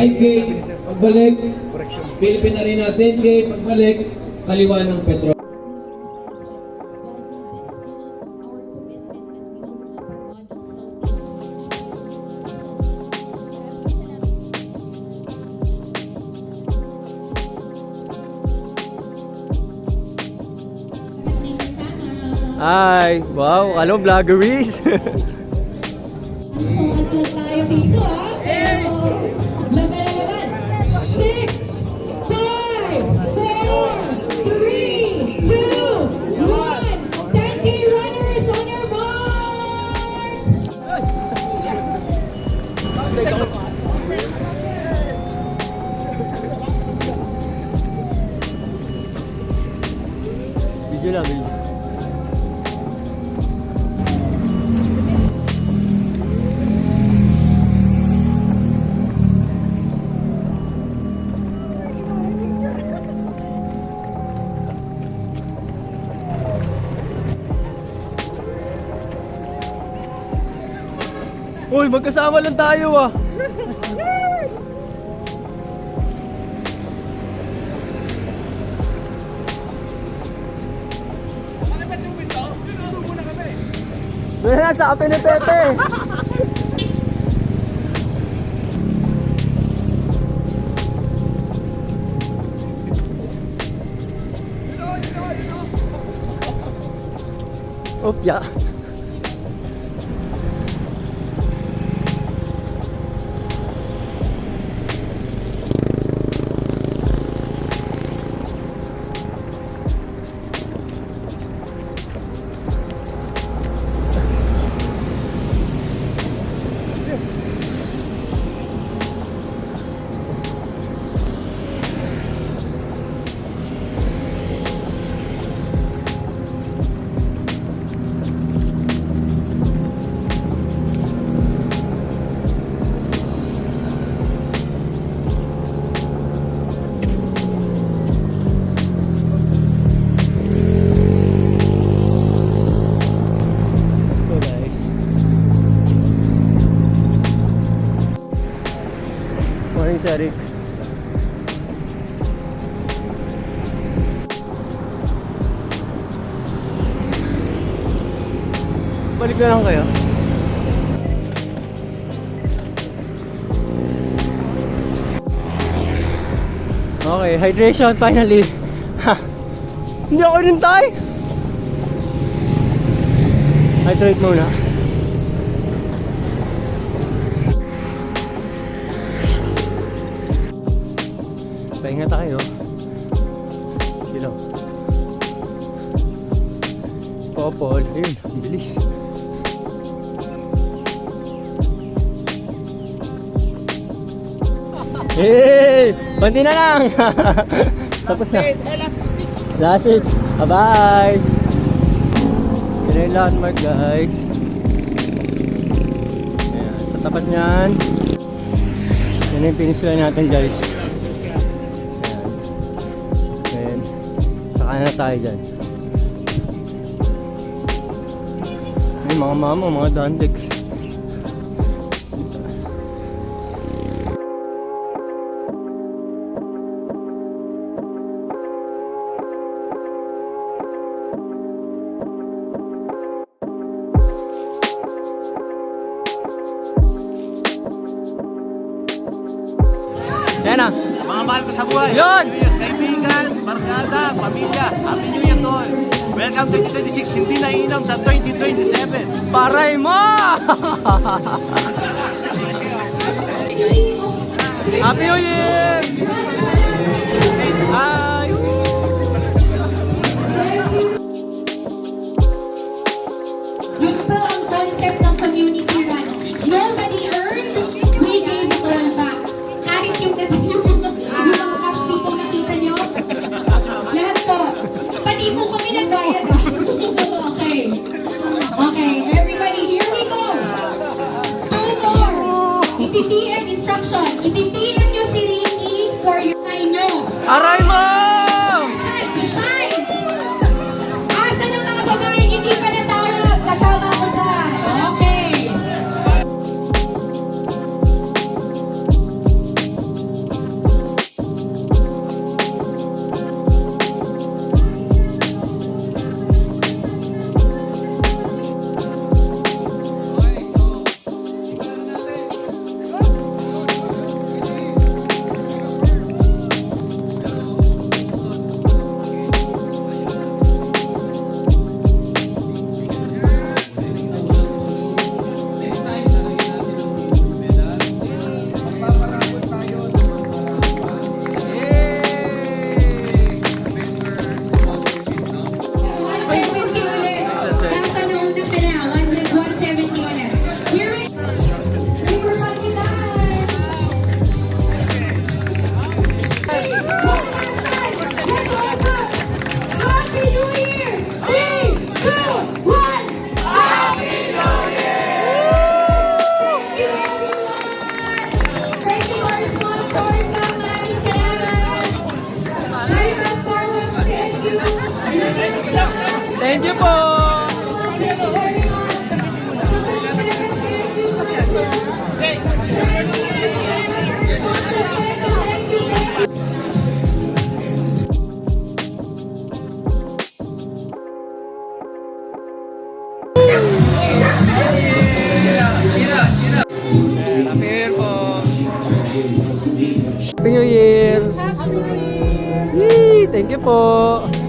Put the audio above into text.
5K, pagbalik, Philippine Arena 10K, pagbalik, kaliwa ng Petro. Hi! Wow! Hello, vloggeries! Tayo dito ha. Laban. 6, 5, 4, 3, 2, 1. 10K runners on your mark! Video lang, video. Uy, magkasama lang tayo ah. Doon na sa kape ni Pepe. Opya. Eric. Balik na lang kayo. Okay, hydration finally. Ha. Hindi ako rin tayo. Hydrate muna. Pahinga tayo. Sino? Popol. Ayun, ang bilis. Hey! Konti na lang! Tapos na. Last hit. Bye-bye! Yan yung landmark, guys. Ayan, sa tapat niyan. Yan yung finish line natin, guys. Saka na tayo dyan. Ay, mga mama, mga dandex. Yan na. Mga mahal ko sa buhay. Yun! Kaibigan, barkada, pamilya. Happy New Year to all. Welcome to 2026. Hindi na inom sa 2027. Paray mo! Happy New Year! Hi! Yun po ang concept ng community run. Nobody earned, we gave it all back. Kahit yung mga cash dito nakita nyo, lahat po. Pati po kami nagbayad ah. Okay. Okay, everybody, here we go. 2 more. Iti-PM instruction. Iti-PM nyo si Ricky for your time nyo. Aray mo! Asa ng mga babae hindi pa natawag? Kasama ko dyan. Okay. Thank you po! Happy New Year po! Happy New Year! Yee! Thank you po!